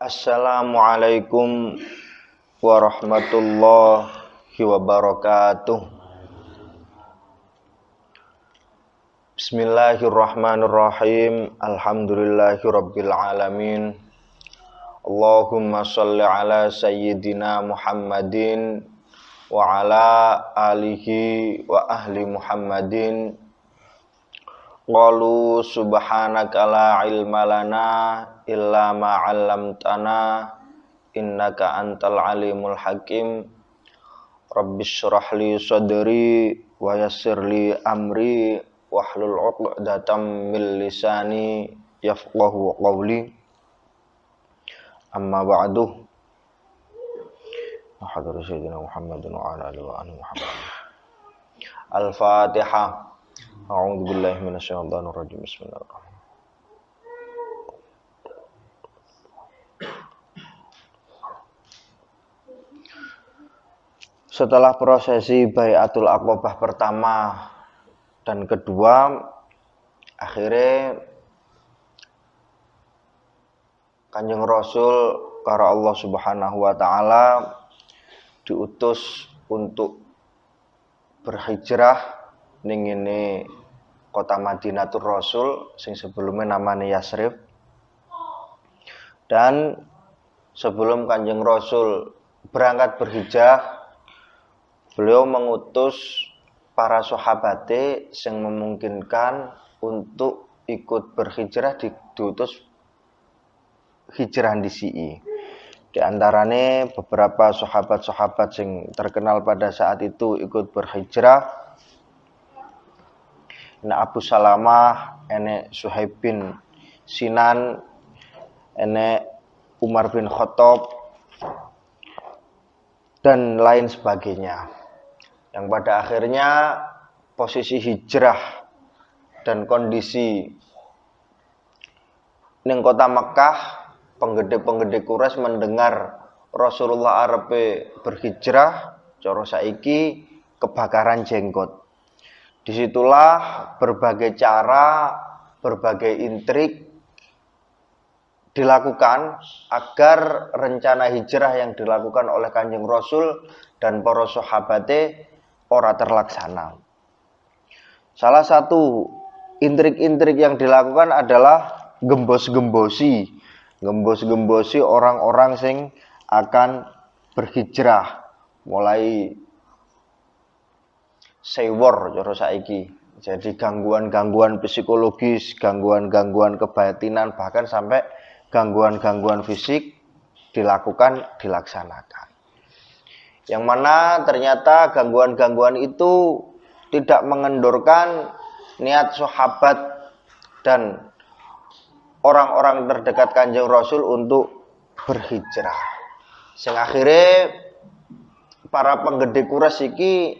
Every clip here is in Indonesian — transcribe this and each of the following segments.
Assalamualaikum warahmatullahi wabarakatuh. Bismillahirrahmanirrahim. Alhamdulillahirabbil alamin. Allahumma shalli ala sayyidina Muhammadin wa ala alihi wa ahli Muhammadin. Qalu subhanaka la ilma lana illa ma 'allamtana innaka antal alimul hakim. Rabbis shrah li sadri wa yassir li amri wahlul 'uqdatam min lisani yafqahu qawli. Amma ba'du. Hadrat sayyidina Muhammadin wa ala alihi wa Muhammad. Al-Fatihah. A'udzu billahi minasyaitonir rajim. Bismillahirrahmanirrahim. Setelah prosesi Bai'atul Aqobah pertama dan kedua, akhirnya Kanjeng Rasul karo Allah Subhanahu wa taala diutus untuk berhijrah ning ngene kota Madinatul Rasul sing sebelumnya namanya Yasrib. Dan sebelum Kanjeng Rasul berangkat berhijrah, beliau mengutus para sahabate yang memungkinkan untuk ikut berhijrah, diutus hijrah di sini. Di antaranya beberapa sahabat-sahabat yang terkenal pada saat itu ikut berhijrah. Abu Salamah, Suhaib bin Sinan, Umar bin Khattab, dan lain sebagainya. Yang pada akhirnya posisi hijrah dan kondisi ning kota Mekah, penggede-penggede Quraisy mendengar Rasulullah arepe berhijrah, cara saiki kebakaran jenggot. Disitulah berbagai cara, berbagai intrik dilakukan agar rencana hijrah yang dilakukan oleh Kanjeng Rasul dan para sahabate ora terlaksana. Salah satu intrik-intrik yang dilakukan adalah gembos-gembosi orang-orang sing akan berhijrah, mulai sewor cara saiki. Jadi gangguan-gangguan psikologis, gangguan-gangguan kebatinan, bahkan sampai gangguan-gangguan fisik dilaksanakan. Yang mana ternyata gangguan-gangguan itu tidak mengendorkan niat sahabat dan orang-orang terdekat Kanjeng Rasul untuk berhijrah. Sing akhirnya para penggede Quraisy iki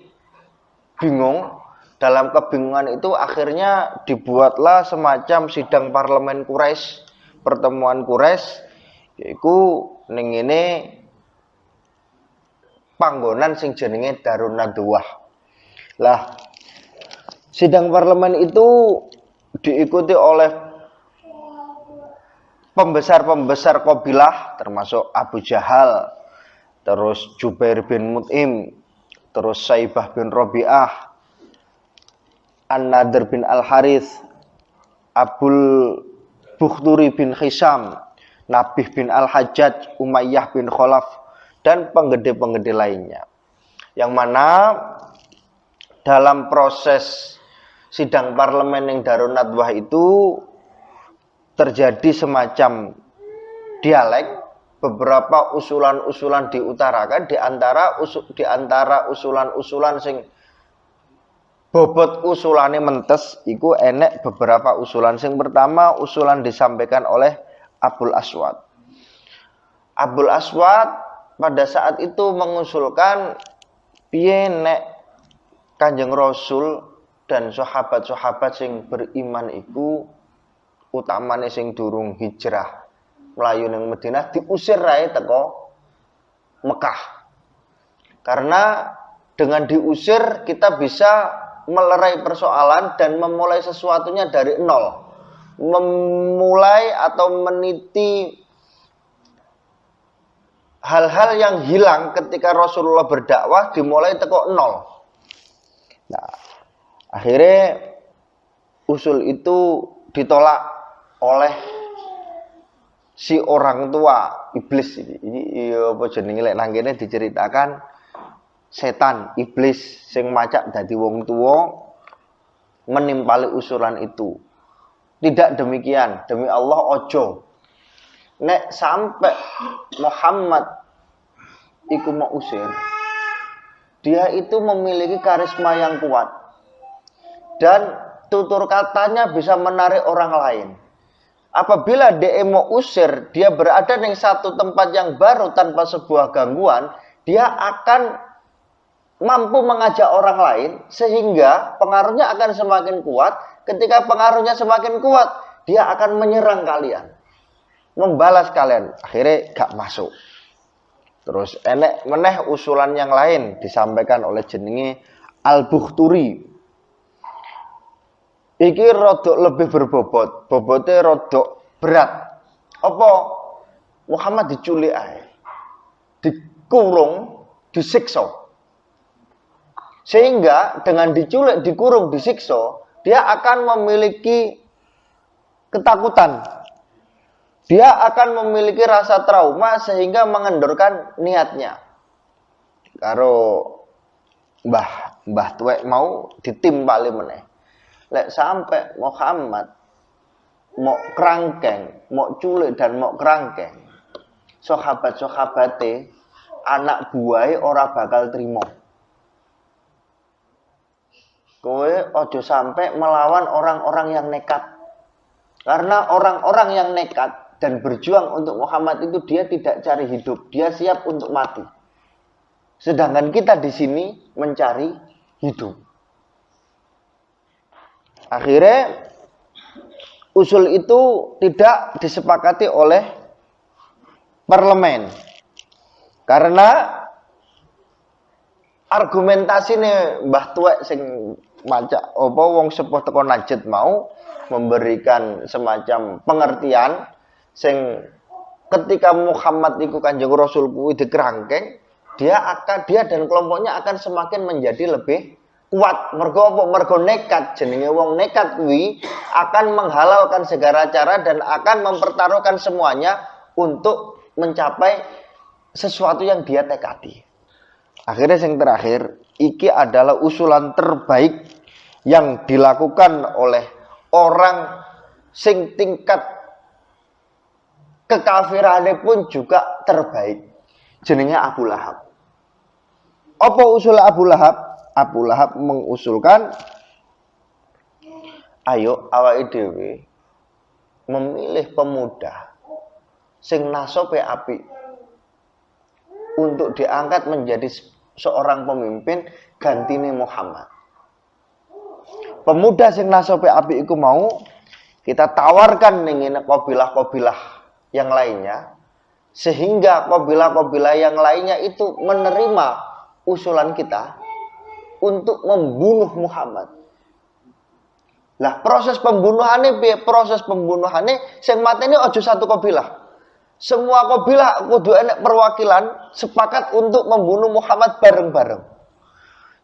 bingung. Dalam kebingungan itu akhirnya dibuatlah semacam sidang parlemen Quraisy, pertemuan Quraisy, yaitu ning ngene panggonan sing jenenge Darun Nadwah. Lah, sidang parlemen itu diikuti oleh pembesar-pembesar kabilah, termasuk Abu Jahal, terus Jubair bin Mut'im, terus Saibah bin Rabi'ah, An-Nadir bin Al-Harith, Abul Bukhturi bin Hisam, Nabih bin Al-Hajjaj, Umayyah bin Khalaf, dan penggede-penggede lainnya. Yang mana dalam proses sidang parlemen yang Darun Nadwah itu terjadi semacam dialek. Beberapa usulan-usulan diutarakan, di antara usulan-usulan sing bobot usulane mentes iku enek beberapa usulan. Sing pertama usulan disampaikan oleh Abul Aswad. Abul Aswad pada saat itu mengusulkan piye nek Kanjeng Rasul dan sahabat-sahabat sing beriman iku utamane sing durung hijrah mlayu ning Madinah diusir rae teko Mekah. Karena dengan diusir kita bisa melerai persoalan dan memulai sesuatunya dari nol. Memulai atau meniti hal-hal yang hilang ketika Rasulullah berdakwah dimulai teko nol. Nah, akhirnya usul itu ditolak oleh si orang tua iblis ini apa jenenge lek nang kene diceritakan setan iblis sing macak dadi wong tua menimpali usulan itu. Tidak demikian, demi Allah ojo. Nek sampai Muhammad iku mau usir, dia itu memiliki karisma yang kuat dan tutur katanya bisa menarik orang lain. Apabila dia mau usir, dia berada di satu tempat yang baru tanpa sebuah gangguan, dia akan mampu mengajak orang lain sehingga pengaruhnya akan semakin kuat. Ketika pengaruhnya semakin kuat, dia akan menyerang kalian, membalas kalian. Akhirnya gak masuk. Terus enek meneh usulan yang lain disampaikan oleh jenenge Al-Bukhturi. Iki rodok lebih berbobot, bobotnya rodok berat. Apa? Muhammad diculik ae. Dikurung, disiksa. Sehingga dengan diculik, dikurung, disiksa, dia akan memiliki ketakutan. Dia akan memiliki rasa trauma sehingga mengendorkan niatnya. Karo Mbah Tuwek mau ditimpali meneh. Lek sampai Muhammad mau kerangkeng, mau culik dan mau kerangkeng, sahabat-sahabate anak buahe ora bakal trimo. Kowe ojo sampai melawan orang-orang yang nekat. Karena orang-orang yang nekat dan berjuang untuk Muhammad itu dia tidak cari hidup, dia siap untuk mati. Sedangkan kita di sini mencari hidup. Akhirnya usul itu tidak disepakati oleh parlemen. Karena argumentasi nih Mbah Tuwek sing maca apa wong sepuh teko Najd mau memberikan semacam pengertian sing ketika Muhammad iku Kanjeng Rasul kuwi dikerangkeng, dia dan kelompoknya akan semakin menjadi lebih kuat. Mergo apa? Mergo nekat. Jenenge wong nekat kuwi akan menghalalkan segala cara dan akan mempertaruhkan semuanya untuk mencapai sesuatu yang dia tekadi. Akhirnya yang terakhir, iki adalah usulan terbaik yang dilakukan oleh orang sing tingkat kekafirannya pun juga terbaik. Jenenge Abu Lahab. Apa usul Abu Lahab? Abu Lahab mengusulkan, ayo awake dhewe memilih pemuda sing nasobe apik untuk diangkat menjadi seorang pemimpin gantine Muhammad. Pemuda sing nasobe apik iku mau kita tawarkan ning kabilah-kabilah yang lainnya sehingga kabilah-kabilah yang lainnya itu menerima usulan kita untuk membunuh Muhammad. Lah proses pembunuhannya sing mateni aja satu kabilah. Semua kabilah kudu enek perwakilan sepakat untuk membunuh Muhammad bareng-bareng.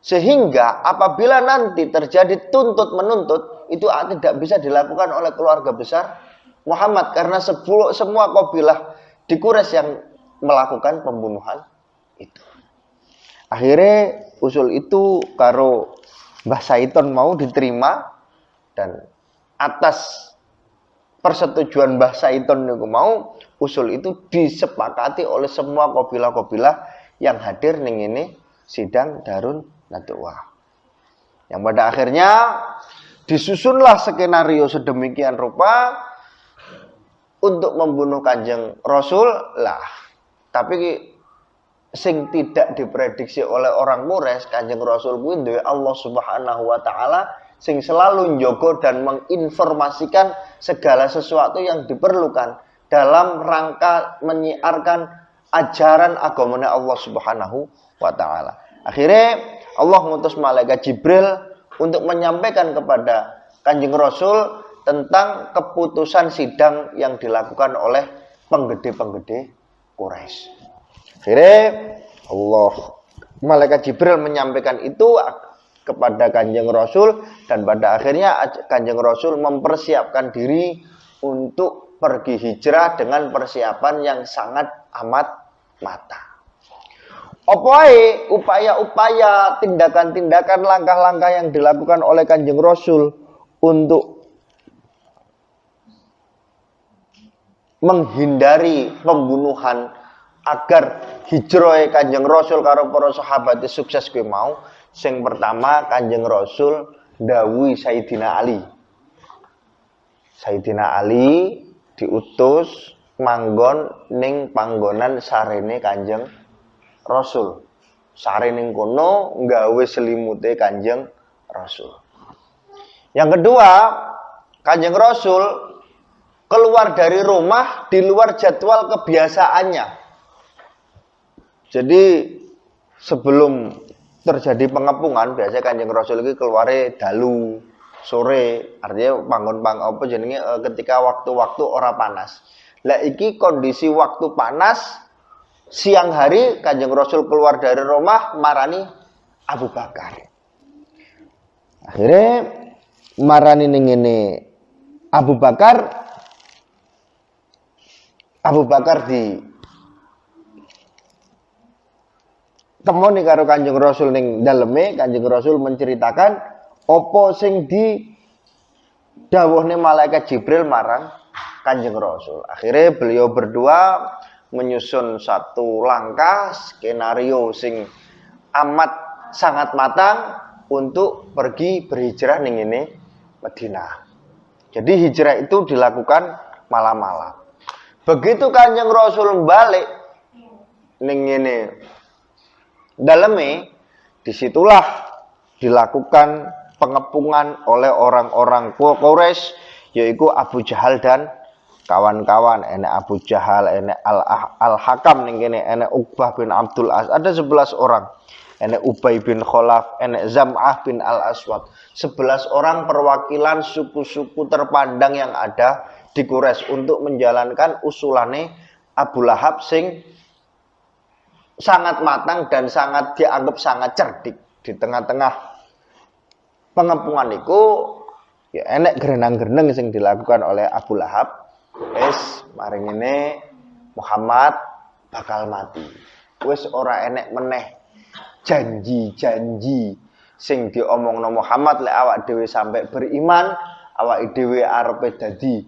Sehingga apabila nanti terjadi tuntut menuntut itu tidak bisa dilakukan oleh keluarga besar Muhammad karena semua kabilah di Quraisy yang melakukan pembunuhan itu. Akhirnya usul itu karo Mbah Saiton mau diterima dan atas persetujuan Mbah Saiton niku mau usul itu disepakati oleh semua kabilah-kabilah yang hadir ning ini sidang Darun Nadwa. Yang pada akhirnya disusunlah skenario sedemikian rupa untuk membunuh Kanjeng Rasul lah. Tapi sing tidak diprediksi oleh orang Quraisy, Kanjeng Rasul kuwi duwe Allah Subhanahu wa taala sing selalu njogo dan menginformasikan segala sesuatu yang diperlukan dalam rangka menyiarkan ajaran agamanya Allah Subhanahu wa taala. Akhirnya Allah mengutus malaikat Jibril untuk menyampaikan kepada Kanjeng Rasul tentang keputusan sidang yang dilakukan oleh penggede-penggede Quraisy. Akhirnya malaikat Jibril menyampaikan itu kepada Kanjeng Rasul, dan pada akhirnya Kanjeng Rasul mempersiapkan diri untuk pergi hijrah dengan persiapan yang sangat amat matang. Upaya-upaya, tindakan-tindakan, langkah-langkah yang dilakukan oleh Kanjeng Rasul untuk menghindari pembunuhan agar hijrah Kanjeng Rasul karo para sahabat sukses kuwi mau. Sing pertama, Kanjeng Rasul ndhawuhi Sayyidina Ali. Sayyidina Ali diutus manggon ning panggonan sarene Kanjeng Rasul. Sare ning kono nggawe selimute Kanjeng Rasul. Yang kedua, Kanjeng Rasul keluar dari rumah di luar jadwal kebiasaannya. Jadi sebelum terjadi pengepungan, biasanya Kanjeng Rasul iki keluare dalu sore, artinya ketika waktu-waktu ora panas. Lah iki kondisi waktu panas. Siang hari Kanjeng Rasul keluar dari rumah marani Abu Bakar. Akhirnya marani ning ngene Abu Bakar di temoni karo Kanjeng Rasul ning daleme. Kanjeng Rasul menceritakan apa sing di dawuhne malaikat Jibril marang Kanjeng Rasul. Akhirnya beliau berdua menyusun satu langkah skenario sing amat sangat matang untuk pergi berhijrah ning ngene Madinah. Jadi hijrah itu dilakukan malam-malam. Begitu Kanjeng Rasul balik ning ngene daleme, disitulah dilakukan pengepungan oleh orang-orang Quraisy, yaitu Abu Jahal dan kawan-kawan. Enek Abu Jahal, enek Al-Hakam ning kene, enek Uqbah bin Abdul As, ada 11 orang. Enek Ubay bin Khalaf, enek Zam'ah bin Al-Aswad. 11 orang perwakilan suku-suku terpandang yang ada di Quraisy untuk menjalankan usulane Abu Lahab sing sangat matang dan sangat dianggap sangat cerdik. Di tengah-tengah pengepungan itu ya enek gerenang-gerenang sing dilakukan oleh Abu Lahab. Wis maring ini Muhammad bakal mati. Wis ora enek meneh janji-janji sing diomongno Muhammad lek awak dhewe sampai beriman, awak dhewe arepe dadi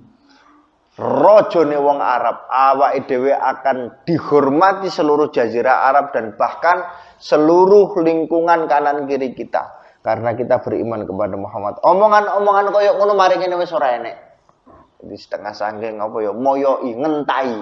rajane wong Arab, awak dhewe akan dihormati seluruh jazirah Arab dan bahkan seluruh lingkungan kanan kiri kita karena kita beriman kepada Muhammad. Omongan-omongan koyo ngono maring ngene wis ora enek. Di setengah sangking apa ya moyoi ngentai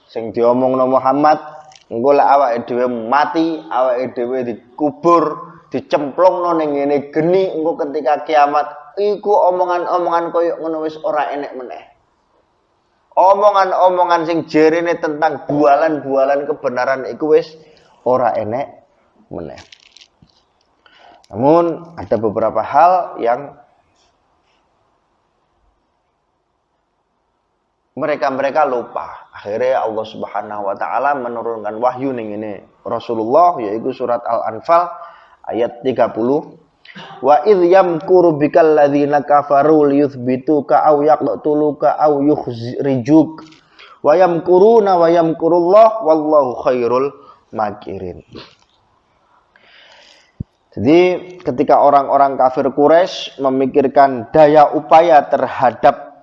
sing diomongno Muhammad engko lek awake dhewe mati, awake dhewe dikubur, dicemplungno ning ngene geni, engko ketika kiamat iku omongan-omongan koyo ngono wis ora enek meneh. Omongan-omongan sing jerene tentang bualan-bualan kebenaran iku wis ora enek meneh. Namun ada beberapa hal yang mereka lupa. Akhirnya Allah Subhanahu wa taala menurunkan wahyu ning ngene Rasulullah, yaitu surat Al-Anfal ayat 30. Wa idh yamkuru bikal ladzina kafaru liyuthbituka aw yaqtuluka aw yukhrijuk wa yamkuruna wa yamkurullah wallahu khairul makirin. Jadi ketika orang-orang kafir Quraisy memikirkan daya upaya terhadap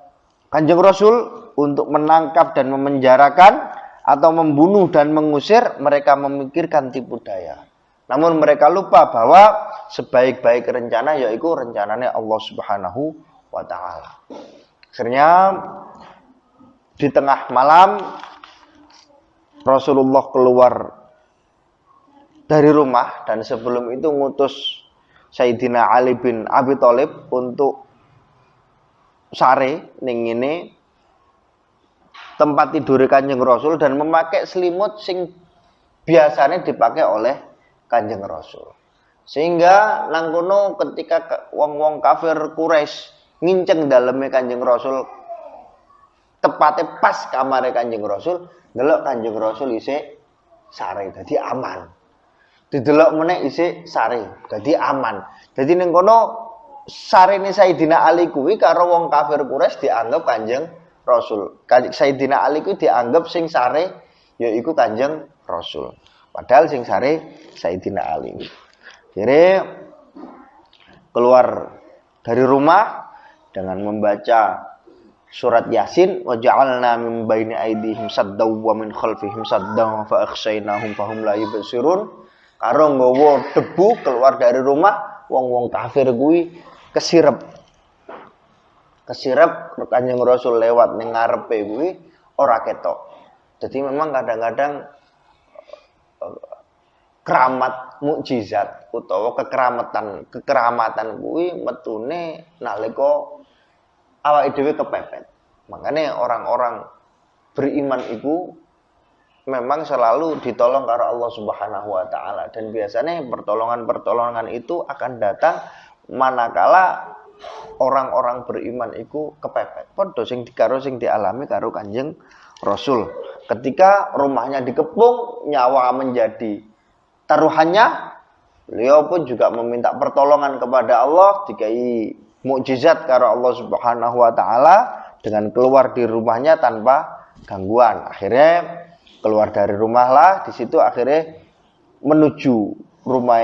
Kanjeng Rasul untuk menangkap dan memenjarakan atau membunuh dan mengusir, mereka memikirkan tipu daya. Namun mereka lupa bahwa sebaik-baik rencana yaitu rencananya Allah Subhanahu wa taala. Akhirnya di tengah malam Rasulullah keluar dari rumah dan sebelum itu ngutus Sayyidina Ali bin Abi Thalib untuk sare ning ngene tempat tidur Kanjeng Rasul dan memakai selimut sing biasanya dipakai oleh Kanjeng Rasul. Sehingga nang kono ketika wong-wong kafir Quraisy nginceng daleme Kanjeng Rasul, tepatnya pas kamare Kanjeng Rasul, ndelok Kanjeng Rasul isih sare, dadi aman. Didelok meneh isih sare, dadi aman. Dadi ning kono sarene Sayyidina Ali kuwi karo wong kafir Quraisy dianggap Kanjeng Rasul. Sayyidina Ali kuwi dianggap sing sare yaiku Kanjeng Rasul. Padahal sing sare Sayyidina Ali. Akhirnya keluar dari rumah dengan membaca surat Yasin, wa ja'alna min baini aydihim saddaw wa min khalfihim saddaw fa akhshaynahum fahum la yubsirun. Karo nggawa debu keluar dari rumah, wong-wong kafir kuwi kesirep. Kesirep Kanjeng Rasul lewat ning ngarepe kuwi ora ketok. Jadi memang kadang-kadang keramat mukjizat utawa kekeramatan kuwi metune nalika awake dhewe kepepet. Makanya orang-orang beriman itu memang selalu ditolong karo Allah Subhanahu wa taala dan biasanya pertolongan-pertolongan itu akan datang manakala orang-orang beriman itu kepepet. Padha sing dialami karo Kanjeng Rasul. Ketika rumahnya dikepung, nyawa menjadi taruhannya, beliau pun juga meminta pertolongan kepada Allah, dikai mukjizat karo Allah Subhanahu wa taala dengan keluar di rumahnya tanpa gangguan. Akhirnya keluar dari rumah lah, di situ akhirnya menuju rumah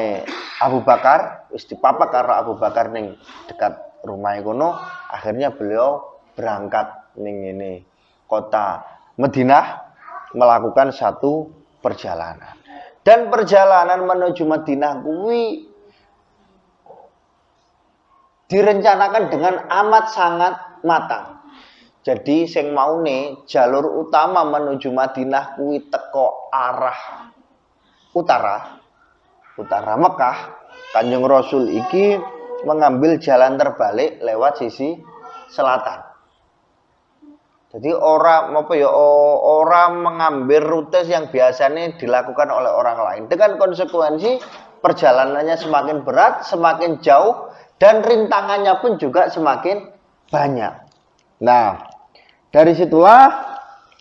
Abu Bakar, wis dipapak karo Abu Bakar ning dekat rumah kono. Akhirnya beliau berangkat ning ini kota Madinah melakukan satu perjalanan. Dan perjalanan menuju Madinah kuwi direncanakan dengan amat sangat matang. Jadi sing maune jalur utama menuju Madinah kuwi teko arah utara Mekah. Kanjeng Rasul iki mengambil jalan terbalik lewat sisi selatan. Jadi orang mengambil rute yang biasanya dilakukan oleh orang lain. Dengan konsekuensi perjalanannya semakin berat, semakin jauh, dan rintangannya pun juga semakin banyak. Nah, dari situlah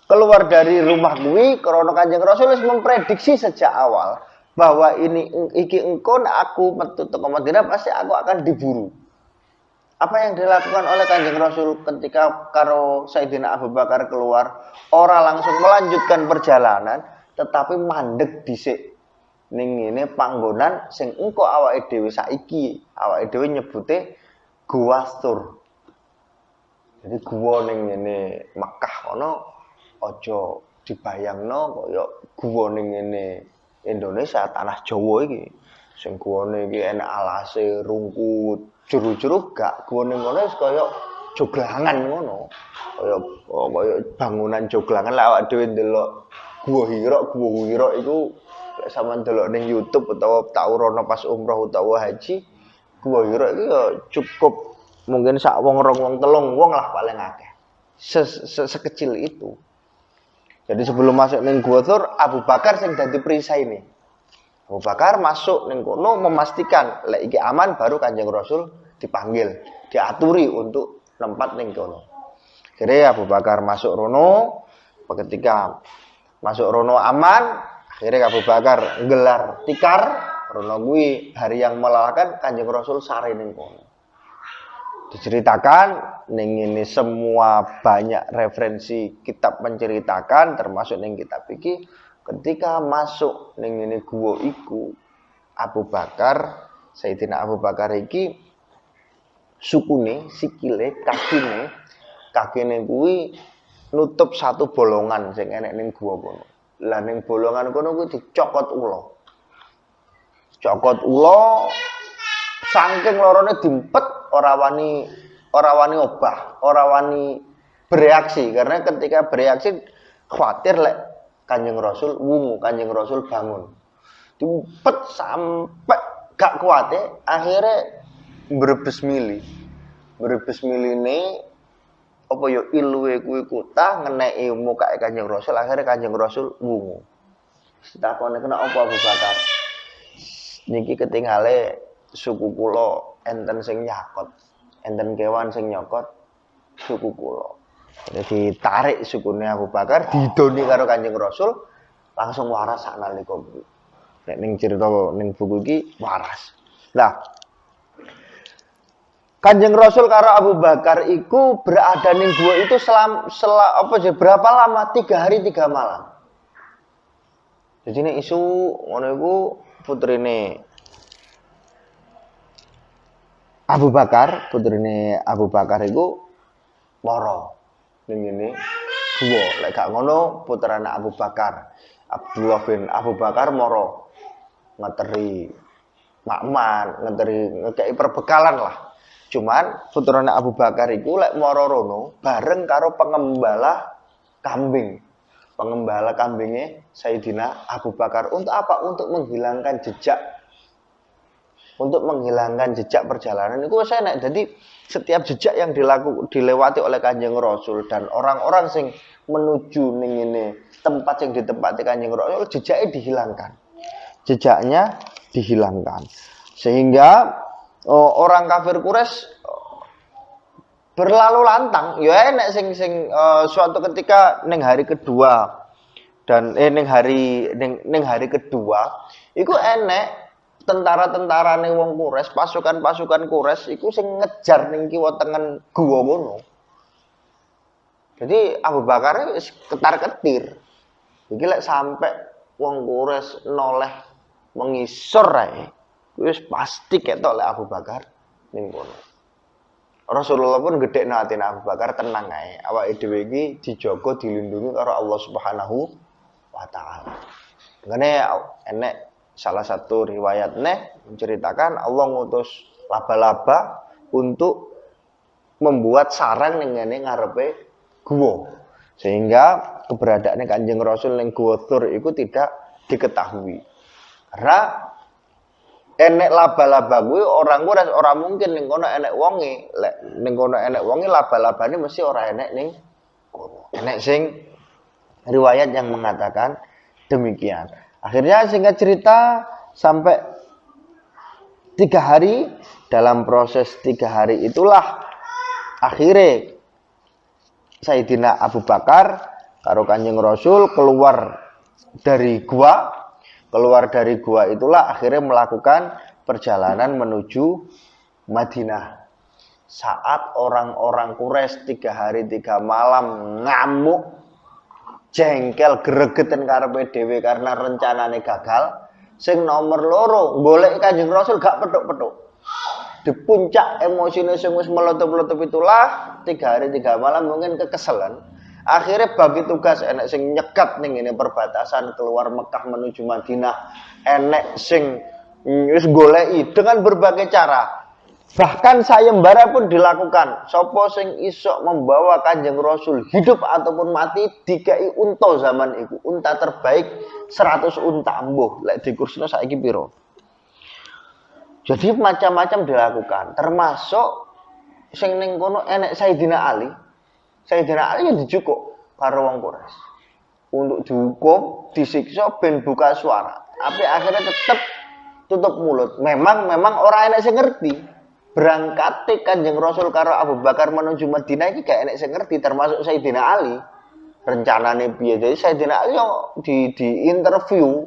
keluar dari rumah kuwi karena Kanjeng Rasul memprediksi sejak awal bahwa iki engko aku metu teko Madinah pasti aku akan diburu. Apa yang dilakukan oleh Kanjeng Rasul ketika karo Sayyidina Abu Bakar keluar, ora langsung melanjutkan perjalanan, tetapi mandek dhisik ning ngene panggonan sing engko awake dhewe saiki, awake dhewe nyebute Gua Thur. Jadi gua ning ngene Mekah kono aja dibayangno kaya gua ning ngene Indonesia, tanah Jawa iki. Sing guwane iki enak alase, rungkut, juru-juru gak guwane ngono wis kaya joglangan ngono. Kaya bangunan joglangan lah awak dhewe ndelok Gua Hira iku lek sampean delok ning YouTube utawa tau rono pas umroh utawa haji, Gua Hira iki ya cukup mungkin sak wong rong wong telung wong lah paling akeh. Sekecil itu. Jadi sebelum masuk ning Gua Thur, Abu Bakar sing dadi perisai ini. Abu Bakar masuk ning kono memastikan lek iki aman baru Kanjeng Rasul dipanggil, diaturi untuk tempat ning kono. Akhirnya Abu Bakar masuk rono, ketika masuk rono aman, akhirnya Abu Bakar gelar tikar, rono kuwi hari yang melelahkan Kanjeng Rasul sare ning kono. Diceritakan ning ini semua banyak referensi kitab menceritakan termasuk ning kitab iki ketika masuk ning ngene gua iku Abu Bakar, Sayyidina Abu Bakar iki sukune, sikile, kakine kuwi nutup satu bolongan sing enek ning gua kono. Lah ning bolongan kono kuwi dicokot ula. Cokot ula saking lorone dimpet ora wani obah, ora wani bereaksi karena ketika bereaksi khawatir lek Kanjeng Rasul wungu, Kanjeng Rasul bangun. Diumpet sampai gak kuat akhirnya brebes miline apa ya iluwe kuwi kutah ngeneki mukake Kanjeng Rasul, akhirnya Kanjeng Rasul wungu. Ditakoni kena apa Abu Bakar? Niki ketingale suku kula enten sing nyakot, enten kewan sing nyokot suku kula. Jadi ditarik sukune Abu Bakar, didoni karo Kanjeng Rasul. langsung waras sanalika kuwi. Nek ning cerita ning buku iki waras. Lah Kanjeng Rasul karo Abu Bakar iku berada ning gua itu berapa lama? 3 hari 3 malam. Jadi nek isu ngono iku putrine Abu Bakar iku mara ning ngene gua. Lek gak ngono putrane Abu Bakar, Abdullah bin Abu Bakar mara ngeteri makman, ngekei perbekalan lah. Cuman putrane Abu Bakar iku lek mara rono bareng karo pengembala kambing. Pengembala kambingnya Sayyidina Abu Bakar untuk apa? Untuk menghilangkan jejak. Untuk menghilangkan jejak perjalanan itu saya nek jadi setiap jejak yang dilewati oleh Kanjeng Rasul dan orang-orang sing menuju ning ngene tempat yang ditempati Kanjeng Rasul jejaknya dihilangkan. Jejaknya dihilangkan. Sehingga orang kafir Quraisy berlalu lantang, ya enek sing suatu ketika ning hari kedua dan ning hari kedua iku enek tentara-tentara ning wong Quraisy, pasukan-pasukan Quraisy iku sing ngejar ning kiwa tengen guwa kono. Jadi Abu Bakar wis ketar-ketir. Iki lek sampe wong Quraisy noleh mengisor ae, wis pasti ketok lek Abu Bakar ning kono. Rasulullah pun gedekno atine Abu Bakar tenang ae. Awake dhewe iki dijaga dilindungi karo Allah Subhanahu wa taala. Ngene enek salah satu riwayat menceritakan Allah ngutus laba-laba untuk membuat sarang ning ngene ngarepe guwa. Sehingga keberadaan Kanjeng Rasul ning Guwa Tsur itu tidak diketahui. Karena enek laba-laba kuwi orang mungkin ning kono enek wonge. Lek ning kono enek wonge laba-labane mesti ora enek ning kono. Enek sing riwayat yang mengatakan demikian. Akhirnya singkat cerita sampai 3 hari, dalam proses 3 hari itulah akhirnya Sayyidina Abu Bakar karo Kanjeng Rasul keluar dari gua. Keluar dari gua itulah akhirnya melakukan perjalanan menuju Madinah. Saat orang-orang Quraisy 3 hari 3 malam ngamuk, jengkel, gregeten karepe dhewe karena rencanane gagal. Sing nomor loro, golek Kanjeng Rasul gak petuk-petuk. Di puncak emosine sing wis meletup-letup itulah 3 hari 3 malam mungkin kekeselan. Akhirnya bagi tugas enek sing nyekat ning ngene perbatasan keluar Mekah menuju Madinah, enek sing wis goleki dengan berbagai cara. Bahkan sayembara pun dilakukan. Sapa sing iso membawa Kanjeng Rasul hidup ataupun mati dikai unta zaman iku. Unta terbaik 100 unta mbuh. Lek dikursno saiki piro? Jadi macam-macam dilakukan. Termasuk sing ning kono enek Sayyidina Ali. Sayyidina Ali yang dijukuk karo wong Quraisy untuk dihukum, disiksa ben buka suara. Tapi akhirnya tetap tutup mulut. Memang orang enek sing ngerti. Berangkate Kanjeng Rasul karo Abu Bakar menuju Madinah iki gak enek sing ngerti termasuk Sayyidina Ali. Rencanane piye? Jadi Sayyidina Ali di interview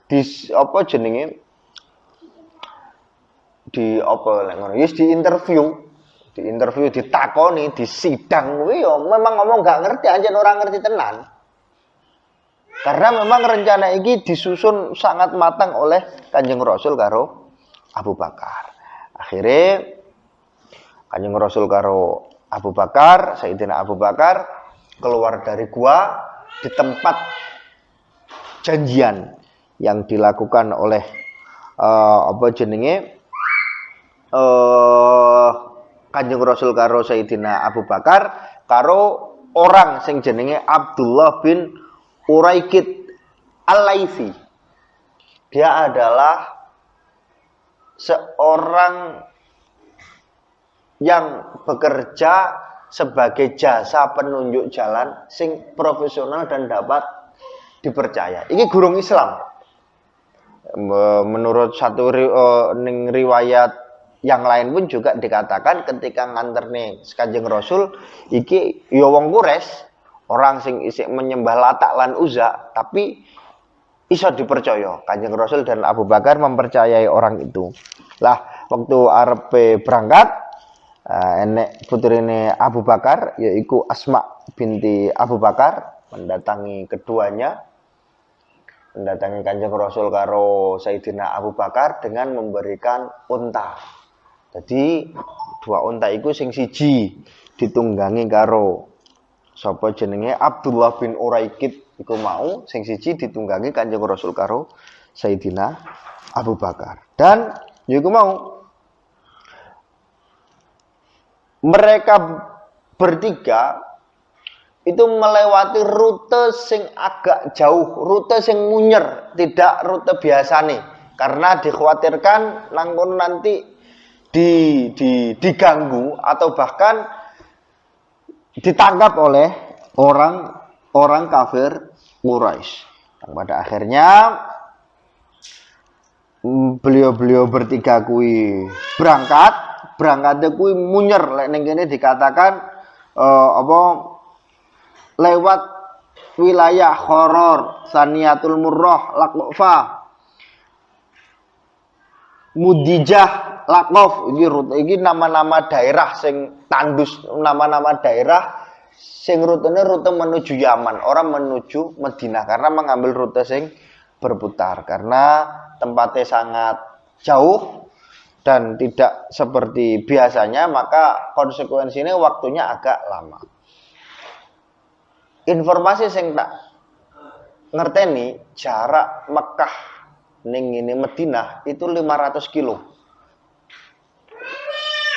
di apa jenenge? Di apa lek ngono? Yes di interview, ditakoni, disidang kuwi ya memang ngomong gak ngerti, anjen orang ngerti tenan. Karena memang rencana ini disusun sangat matang oleh Kanjeng Rasul karo Abu Bakar. Akhirnya Kanjeng Rasul karo Abu Bakar, Sayyidina Abu Bakar keluar dari gua di tempat janjian yang dilakukan oleh Kanjeng Rasul karo Sayyidina Abu Bakar karo orang sing jenenge Abdullah bin Uraikid Al-Laitsi. Dia adalah seorang yang bekerja sebagai jasa penunjuk jalan sing profesional dan dapat dipercaya. Ini gurung Islam. Menurut satu riwayat yang lain pun juga dikatakan ketika nganterne Kanjeng Rasul iki ya wong Quraisy, orang sing isik menyembah Lata lan Uzza, tapi iso dipercaya. Kanjeng Rasul dan Abu Bakar mempercayai orang itu. Lah waktu arepe berangkat enek putrine Abu Bakar yaitu Asma binti Abu Bakar mendatangi keduanya, mendatangi Kanjeng Rasul karo Sayyidina Abu Bakar dengan memberikan unta. Jadi dua unta itu sing siji ditunggangi karo sapa jenenge Abdullah bin Uraikid iku mau, sing siji ditunggangi Kanjeng Rasul karo Sayyidina Abu Bakar. Dan iku mau mereka bertiga itu melewati rute sing agak jauh, rute sing munyer, tidak rute biasa nih, karena dikhawatirkan nangkon nanti diganggu atau bahkan ditangkap oleh orang kafir Quraisy. Yang pada akhirnya beliau bertiga kui berangkatnya kui munyer, ning kene dikatakan lewat wilayah Khoror, Saniyatul Murrah, Laqfa, Mudijah, Laqaf. Iki nama-nama daerah sing tandus, nama-nama daerah sing rutenya rute menuju Yaman, orang menuju Madinah, karena mengambil rute sing berputar karena tempatnya sangat jauh dan tidak seperti biasanya, maka konsekuensinya waktunya agak lama. Informasi sing tak ngerteni jarak Mekah ning ini Madinah itu 500 kilo.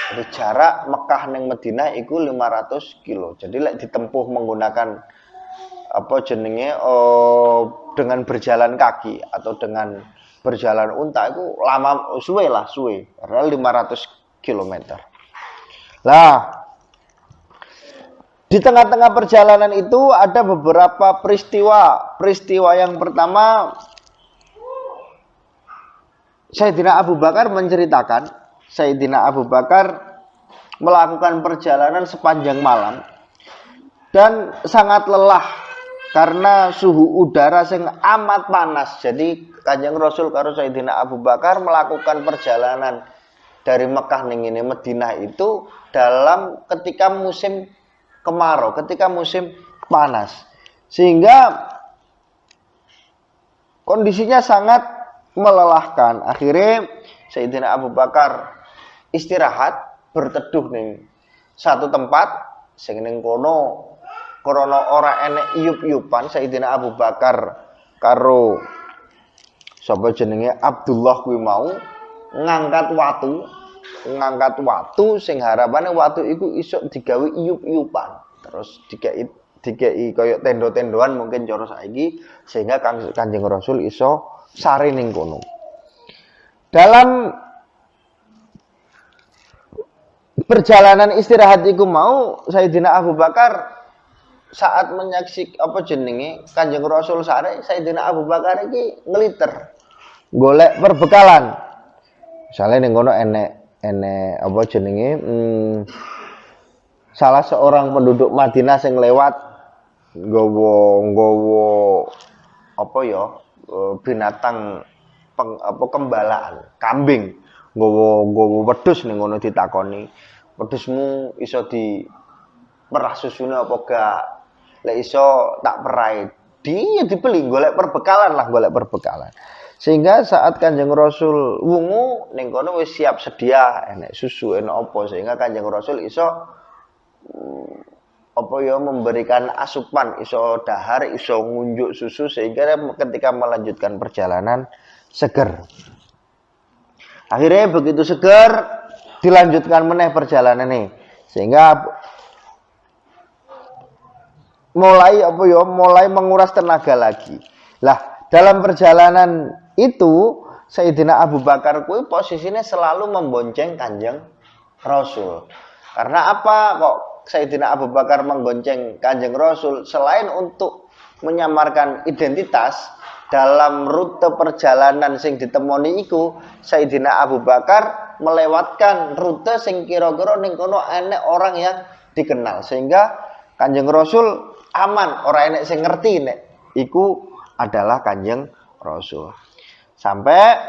Jadi jarak Mekah ning Madinah itu 500 kilo. Jadi lek ditempuh menggunakan apa jenenge dengan berjalan kaki atau dengan berjalan unta itu lama, suwe, karena 500 km. Lah di tengah-tengah perjalanan itu ada beberapa peristiwa. Peristiwa yang pertama, Sayyidina Abu Bakar menceritakan, Sayyidina Abu Bakar melakukan perjalanan sepanjang malam dan sangat lelah karena suhu udara yang amat panas. Jadi Kanjeng Rasul karo Sayyidina Abu Bakar melakukan perjalanan dari Mekah ning ngene Madinah itu dalam ketika musim kemarau, ketika musim panas, sehingga kondisinya sangat melelahkan. Akhirnya Sayyidina Abu Bakar istirahat, berteduh ning satu tempat sing ning kono krana ora enek iyup-iyupan. Sayyidina Abu Bakar karo sapa jenenge Abdullah kuwi mau ngangkat watu sing harapane watu iku iso digawe iyup-iyupan, terus dikei kaya tendo-tendoan mungkin cara saiki, sehingga Kanjeng Rasul iso sare ning kono. Dalam perjalanan istirahat iku mau Sayyidina Abu Bakar saat menyaksikan apa jenenge Kanjeng Rasul sare, Sayyidina Abu Bakar iki ngeliter golek perbekalan. Misalnya ning kono enek apa jenenge salah seorang penduduk Madinah sing lewat nggawa apa ya binatang kembalaan, kambing, nggawa wedhus ning ngono, ditakoni, "Wedhusmu iso di perah susune apa gak? Lek iso tak perai." Dia dibeli, golek perbekalan. Sehingga saat Kanjeng Rasul wungu ning kono wis siap sedia, enek susu, enek apa, sehingga Kanjeng Rasul iso memberikan asupan, iso dahar, iso ngunjuk susu, sehingga ketika melanjutkan perjalanan seger. Akhirnya begitu seger dilanjutkan meneh perjalanan ini, sehingga mulai menguras tenaga lagi. Lah dalam perjalanan itu Sayyidina Abu Bakar kuwi posisinya selalu membonceng Kanjeng Rasul. Karena apa kok Sayyidina Abu Bakar menggonceng Kanjeng Rasul? Selain untuk menyamarkan identitas dalam rute perjalanan sing ditemoni iku, Sayyidina Abu Bakar melewatkan rute sing kira-kira ning kono enek orang yang dikenal, sehingga Kanjeng Rasul aman, ora enek sing ngerti nek iku adalah Kanjeng Rasul. Sampai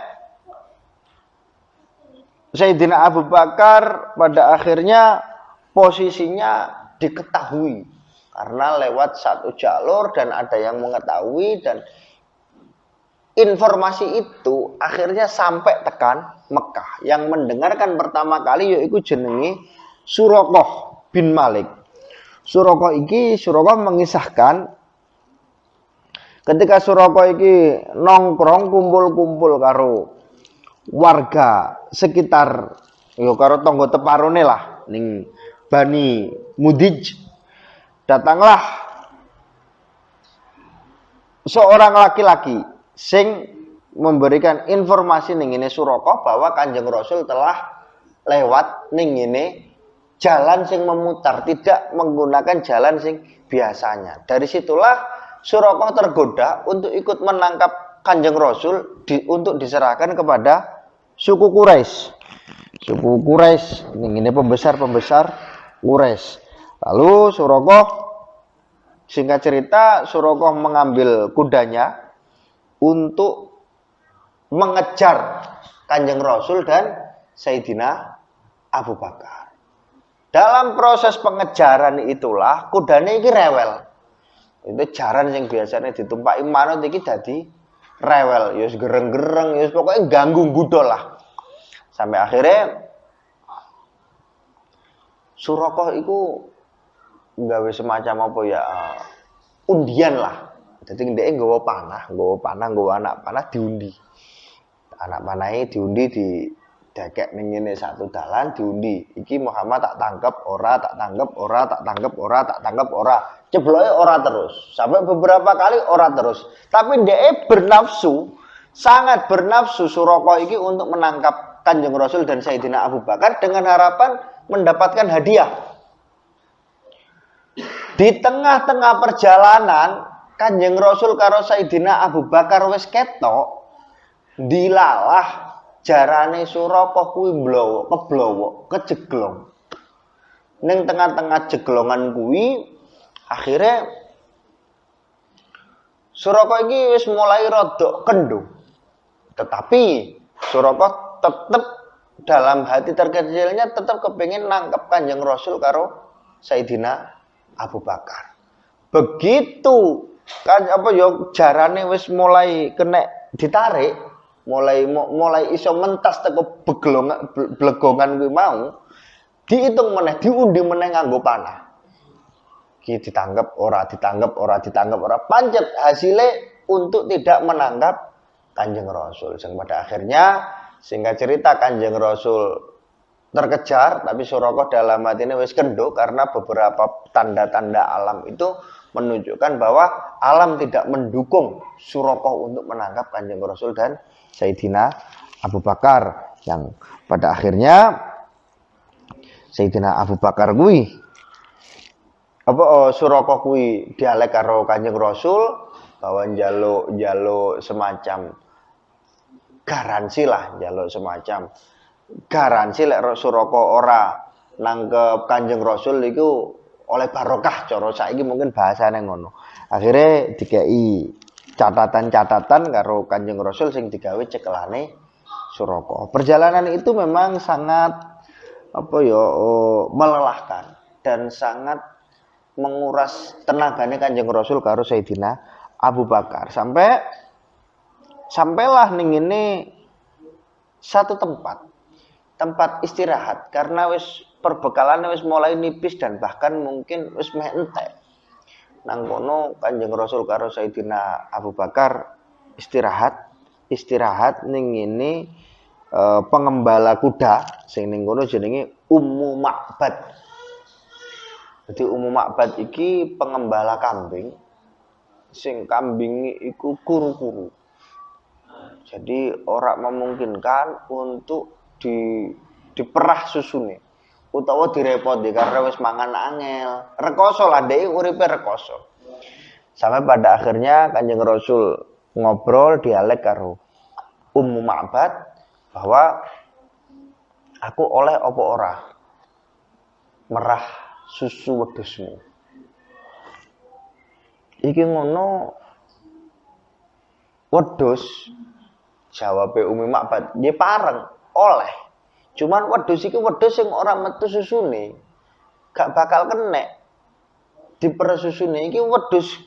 Sayyidina Abu Bakar pada akhirnya posisinya diketahui karena lewat satu jalur dan ada yang mengetahui, dan informasi itu akhirnya sampai tekan Mekah. Yang mendengarkan pertama kali yaitu jenenge Suraqah bin Malik. Suraqah mengisahkan ketika Suraqah iki nongkrong kumpul-kumpul karo warga sekitar yo karo tonggo teparone lah ning Bani Mudij, datanglah seorang laki-laki sing memberikan informasi ning ngene Suraqah bahwa Kanjeng Rasul telah lewat ning ngene jalan sing memutar, tidak menggunakan jalan sing biasanya. Dari situlah Suraqah tergoda untuk ikut menangkap Kanjeng Rasul untuk diserahkan kepada suku Quraisy. Suku Quraisy ini pembesar-pembesar Quraisy. Lalu Suraqah, singkat cerita, Suraqah mengambil kudanya untuk mengejar Kanjeng Rasul dan Sayyidina Abu Bakar. Dalam proses pengejaran itulah kudanya ini rewel. Itu jaran yang biasanya ditumpaki manut iki dadi rewel, yus gereng-gereng, yus pokoknya ganggu gudol lah. Sampai akhirnya Suraqah itu nggawe semacam apa ya, undian lah. Jadi dia nggawa panah, nggawa anak panah diundi. Anak panahnya diundi di dekek ning ngene satu dalan diundi. Iki Muhammad tak tangkep ora, tak tangkep ora, tak tangkep ora, tak tangkep ora. Cebloke ora terus. Sampai beberapa kali ora terus. Tapi dia bernafsu, sangat bernafsu Suraqah iki untuk menangkap Kanjeng Rasul dan Sayyidina Abu Bakar dengan harapan mendapatkan hadiah. Di tengah-tengah perjalanan Kanjeng Rasul karo Sayyidina Abu Bakar wis ketok, dilalah jarane Suraqah kuwi keblowo, kejeglong. Ning tengah-tengah jeglongan kuwi akhirnya Suraqah iki wis mulai rodok kendung. Tetapi Suraqah tetap dalam hati terkecilnya tetap kepingin nangkep Kanjeng Rasul karo Sayyidina Abu Bakar. Begitu kan apa ya jarane wis mulai kena ditarik, mulai iso mentas teko blegongan kuwi mau, diitung meneh, diundi meneh nganggo panah. Ki ditangkep ora, ditangkep ora, ditangkep ora. Pancet hasilnya untuk tidak menangkap Kanjeng Rasul. Sing pada akhirnya singkat cerita Kanjeng Rasul terkejar, tapi Suraqah dalam hati ini wis kenduk karena beberapa tanda-tanda alam itu menunjukkan bahwa alam tidak mendukung Suraqah untuk menangkap Kanjeng Rasul dan Sayyidina Abu Bakar, yang pada akhirnya Sayyidina Abu Bakar kuwi Suraqah kuwi dialek karo Kanjeng Rasul bahwa njaluk semacam garansi lah, njaluk semacam garansi lek Suraqah ora nangkep Kanjeng Rasul iku oleh barokah, cara saiki mungkin bahasane ngono. Akhirnya dikei catatan-catatan karo Kanjeng Rasul sing digawe cekelane Suraqah. Perjalanan itu memang sangat melelahkan dan sangat menguras tenaganya Kanjeng Rasul karo Sayyidina Abu Bakar. Sampailah ning ini satu tempat istirahat karena wis perbekalannya wis mulai nipis dan bahkan mungkin wis meh entek. Nang kono Kanjeng Rasul karo Sayyidina Abu Bakar istirahat ning ini pengembala kuda sing ning kono jenenge Ummu Ma'bad. Jadi Ummu Ma'bad iki pengembala kambing, sing kambing iku kuru-kuru. Jadi ora memungkinkan untuk diperah susune utawa direpoti karena wis mangan angel. Rekoso lah dhek uripe rekoso. Sampai pada akhirnya Kanjeng Rasul ngobrol dialek karo Ummu Ma'bad bahwa aku oleh apa ora merah susu wedhusmu. Iki ngono wedhus, jawabe Umi Ma'bad, nggih pareng, oleh. Cuman wedhus iki wedhus sing ora metu susune. Gak bakal kenek. Diper susune iki wedhus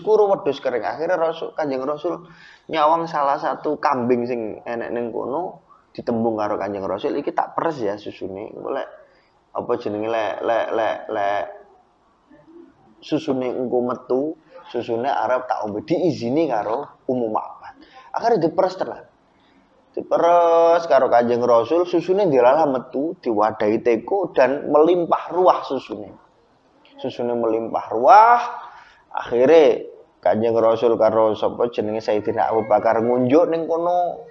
kuru, wedhus kering. Akhirnya Kanjeng Rasul nyawang salah satu kambing sing enek ning kono ditembung karo Kanjeng Rasul, iki tak peres ya susune. Golek apa jenenge lek susune engko metu, susune arep tak ombe diizini karo Ummu Ma'bad. Akhirnya diperes tenan. Diperes karo Kanjeng Rasul, susune dilalah metu, diwadahi teko dan melimpah ruah susune. Susune melimpah ruah, akhirnya Kanjeng Rasul karo sapa jenenge Sayyidina Abu Bakar ngunjuk ning kono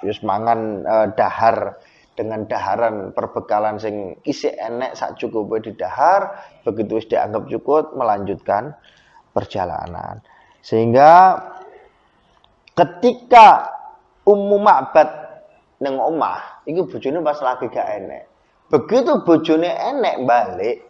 wis mangan dahar dengan daharan perbekalan sing isih enek sak cukupe di dahar, begitu wis dianggap cukup melanjutkan perjalanan. Sehingga ketika Ummu Ma'bad ning omah, iki bojone pas lagi gak enek. Begitu bojone enek balik,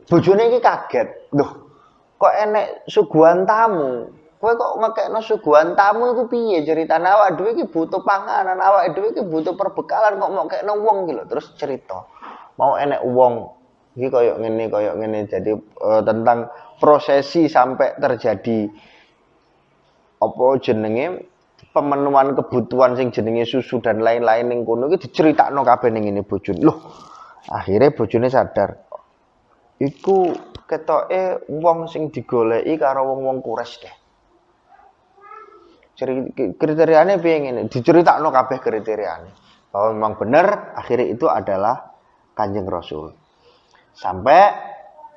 bojone iki kaget. Loh, kok enek suguhan tamu? Kowe kok ngekekno suguhan tamu iku piye ceritane? Awak dhewe iki butuh panganan, awak dhewe iki butuh perbekalan kok mau kekno wong iki lho. Terus cerita. Mau enek wong iki koyo ngene. Jadi tentang prosesi sampai terjadi apa jenenge pemenuhan kebutuhan sing jenenge susu dan lain-lain ning kono iki diceritakno kabeh ning ngene bojone. Loh, akhirnya bojone sadar. Iku ketoke wong sing digoleki karo wong-wong Quraisy deh. Kriteriane piye ngene, diceritakno kabeh kriteriane. Bahwa memang benar akhirnya itu adalah Kanjeng Rasul. Sampai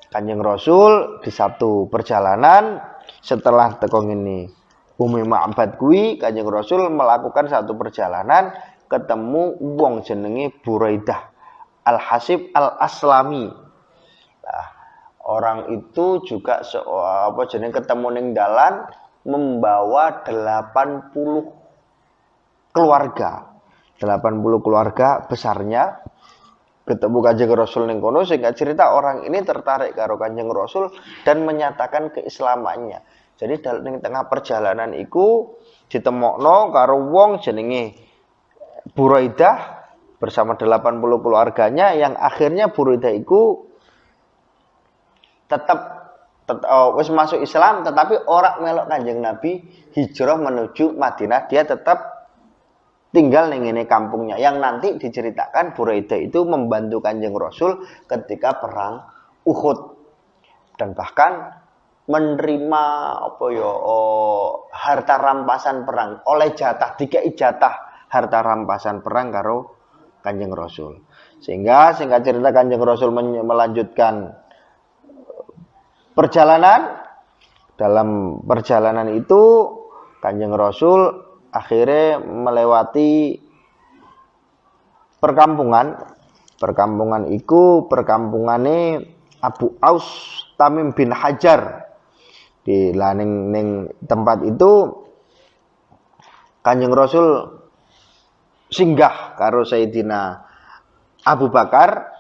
Kanjeng Rasul di satu perjalanan setelah teko ngene Umi Ma'bad kuwi, Kanjeng Rasul melakukan satu perjalanan ketemu wong jenenge Buraidah Al-Hasib Al-Aslami. Nah, orang itu juga ketemu ning dalan membawa 80 keluarga. 80 keluarga besarnya ketemu Kanjeng Rasul ning kono sehingga cerita orang ini tertarik karo Kanjeng Rasul dan menyatakan keislamannya. Jadi dalam tengah perjalanan iku ditemokno karo wong jenenge Buraidah bersama 80 keluarganya yang akhirnya Buraidah iku tetap wis masuk Islam tetapi orang melok Kanjeng Nabi hijrah menuju Madinah, dia tetap tinggal ning ngene kampungnya yang nanti diceritakan Buraidah itu membantu Kanjeng Rasul ketika perang Uhud dan bahkan menerima harta rampasan perang oleh dikai jatah harta rampasan perang karo Kanjeng Rasul. Sehingga singkat cerita Kanjeng Rasul melanjutkan perjalanan. Dalam perjalanan itu Kanjeng Rasul akhirnya melewati perkampungan. Perkampungan itu perkampungane Abu Aus Tamim bin Hajar. Di ning tempat itu Kanjeng Rasul singgah karo Sayyidina Abu Bakar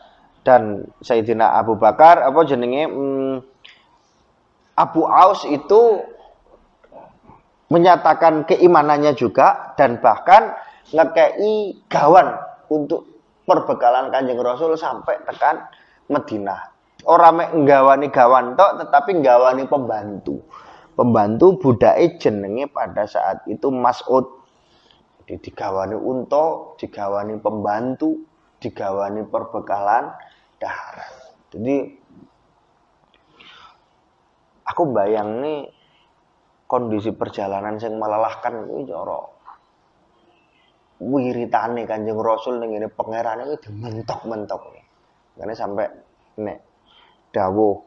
dan Sayyidina Abu Bakar Abu Aus itu menyatakan keimanannya juga dan bahkan ngekei gawan untuk perbekalan Kanjeng Rasul sampai tekan Madinah. Ora mek nggawani gawan tok tetapi nggawani pembantu. Pembantu budake jenenge pada saat itu Mas'ud. Jadi digawani unta, digawani pembantu, digawani perbekalan daharan. Jadi aku bayang nih kondisi perjalanan yang melelahkan itu cara wiritane Kanjeng Rasul ning ngene pangerane iki dimentok-mentok nih. Karena sampai nek dawuh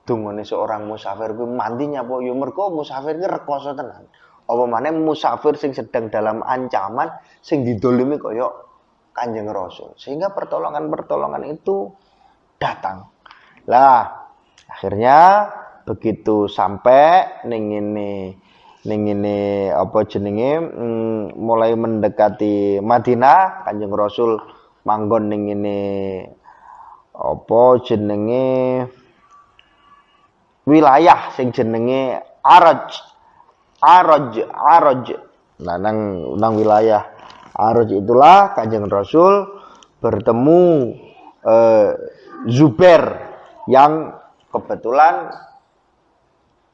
dungane seorang musafir kuwi mandi nyapa ya mergo musafir iki rekoso tenan. Apa maneh musafir sing sedang dalam ancaman sing didolimi kaya Kanjeng Rasul. Sehingga pertolongan-pertolongan itu datang. Lah, akhirnya begitu sampai ning ngene mulai mendekati Madinah, Kanjeng Rasul manggon ning ngene wilayah sing jenenge Aroj. Nah, nang wilayah Aroj itulah Kanjeng Rasul bertemu Zubair yang kebetulan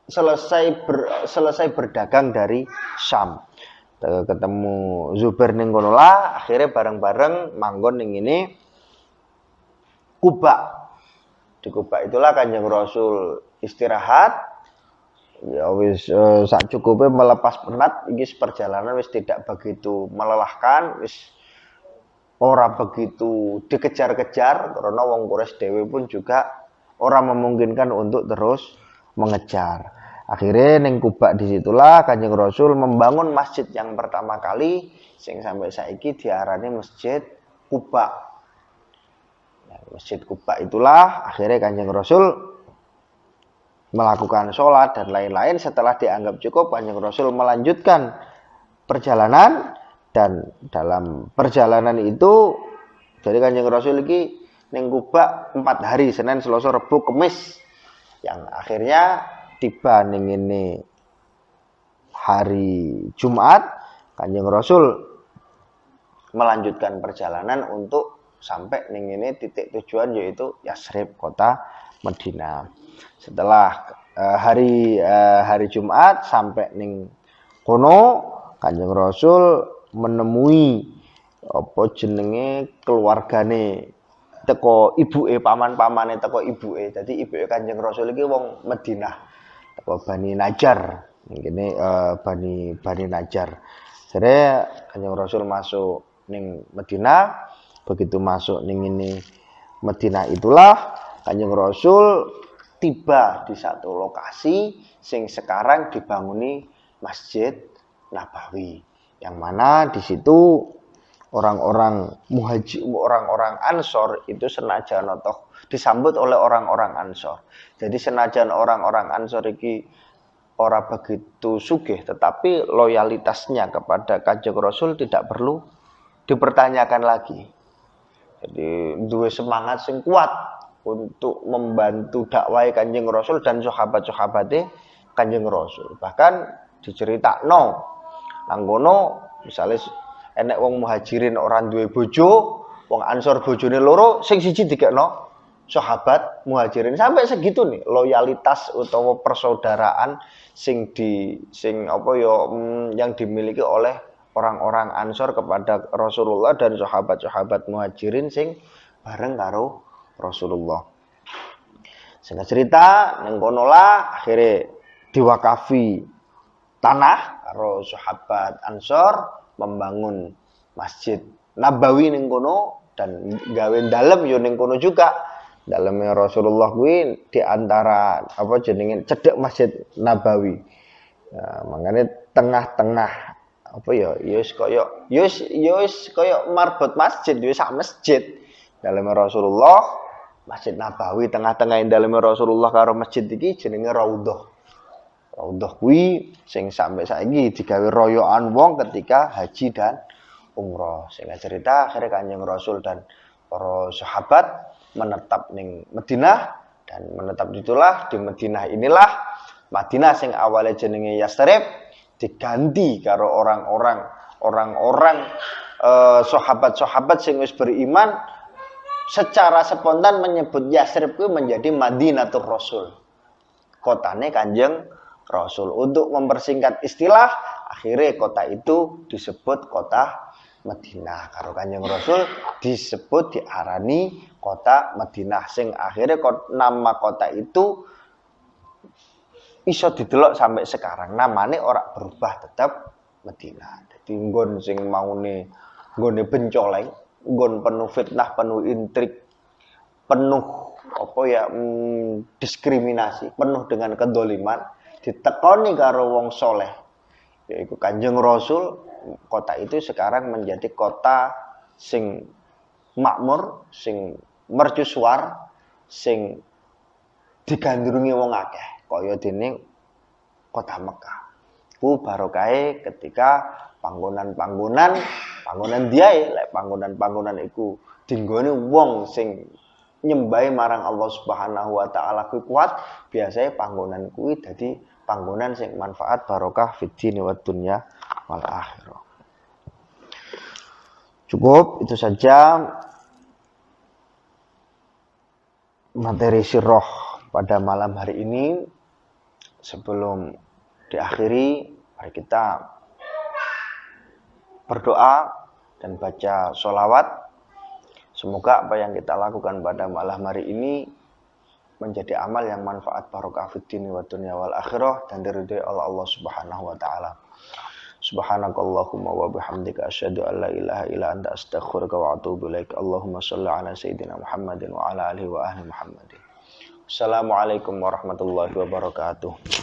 selesai berdagang dari Syam. Ketemu Zubair ning kono lah, akhirnya bareng-bareng manggon ning ini Kuba. Di Kuba itulah Kanjeng Rasul istirahat. Ya wis sak cukupe melepas penat, iki perjalanan wis tidak begitu melelahkan, wis ora begitu dikejar-kejar karena wong Quraisy dhewe pun juga ora memungkinkan untuk terus mengejar. Akhirnya ning Kuba disitulah Kanjeng Rasul membangun masjid yang pertama kali sing sampai saiki diarani Masjid Kuba. Nah, Masjid Kuba itulah akhirnya Kanjeng Rasul melakukan sholat dan lain-lain. Setelah dianggap cukup, Kanjeng Rasul melanjutkan perjalanan, dan dalam perjalanan itu jadi Kanjeng Rasul iki ning Kuba 4 hari, Senin, Selasa, Rebo, Kamis, yang akhirnya tiba ning ini hari Jumat. Kanjeng Rasul melanjutkan perjalanan untuk sampai ning ini titik tujuan, yaitu Yasrib, kota Madinah. Setelah hari Jumat sampai ning kono, Kanjeng Rasul menemui apa jenenge keluargane teko ibuke, paman-pamane teko ibuke. Dadi ibuke Kanjeng Rasul iki wong Madinah, teko Bani Najjar. Ngene Bani Najjar. Jadi Kanjeng Rasul masuk ning Madinah. Begitu masuk ning ini Madinah itulah Kanjeng Rasul tiba di satu lokasi sing sekarang dibanguni Masjid Nabawi, yang mana di situ orang-orang muhajir, orang-orang Ansor itu senajan toh disambut oleh orang-orang Ansor. Jadi senajan orang-orang Ansor iki ora begitu sugih, tetapi loyalitasnya kepada Kanjeng Rasul tidak perlu dipertanyakan lagi. Jadi duwe semangat sing kuat untuk membantu dakwah Kanjeng Rasul dan sahabat-sahabate Kanjeng Rasul. Bahkan diceritakno nang kono misale enek wong muhajirin orang duwe bojo, wong Ansor bojone loro, sing siji dikekno sahabat muhajirin. Sampai segitu nih loyalitas utawa persaudaraan yang dimiliki oleh orang-orang Ansor kepada Rasulullah dan sahabat-sahabat muhajirin sing bareng karo Rasulullah. Singkat cerita, ning kono lah akhirnya diwakafi tanah karo sahabat Ansor, membangun Masjid Nabawi ning kono dan gawe dalem yo ning kono juga. Dalamnya Rasulullah kuwi di antara apa jenenge cedhek Masjid Nabawi. Nah, makanya tengah-tengah apa ya wis kaya marbot masjid, wis sak masjid. Dalamnya Rasulullah Masjid Nabawi, tengah-tengah dalamnya Rasulullah karo masjid iki jenenge Raudhah. Raudhah kuwi sing sampai saiki digawe royokan wong ketika haji dan umroh. Sehingga cerita akhirnya Kanjeng Rasul dan para sahabat menetap ning Madinah, dan menetap itulah di Madinah inilah Madinah sing awalnya jenenge Yasrib diganti karo orang-orang sahabat-sahabat sing wis beriman secara spontan menyebut Yasrib itu menjadi Madinatul Rasul, kotane Kanjeng Rasul. Untuk mempersingkat istilah, akhirnya kota itu disebut kota Madinah. Karo Kanjeng Rasul disebut diarani kota Madinah, sing akhirnya nama kota itu iso didelok sampai sekarang. Namanya ora berubah, tetap Madinah. Jadi nggon sing maune nggone bencoleng, nggon penuh fitnah, penuh intrik, penuh diskriminasi, penuh dengan kedoliman, ditekoni karo wong soleh, yaitu Kanjeng Rasul. Kota itu sekarang menjadi kota sing makmur, sing mercusuar, sing digandrungi wong akeh, kaya dene kota Mekah. Ku barokahe ketika panggonan diae, lek panggonan iku dinggone wong sing nyembahe marang Allah Subhanahu wa taala kuwi kuat, biasanya panggonan kuwi dadi panggonan sing manfaat barokah fid dini wad dunya wal akhirah. Cukup itu saja materi sirroh pada malam hari ini. Sebelum diakhiri, mari kita berdoa dan baca sholawat. Semoga apa yang kita lakukan pada malam hari ini menjadi amal yang manfaat barokah fid dini wad dunya wal akhirah dan diridhai oleh Allah Subhanahu wa taala. Subhanakallahumma wa bihamdika asyhadu an la ilaha illa anta astaghfiruka wa atubu ilaik. Allahumma shalli ala sayyidina Muhammadin wa ala alihi wa ahli Muhammadin. Assalamualaikum warahmatullahi wabarakatuh.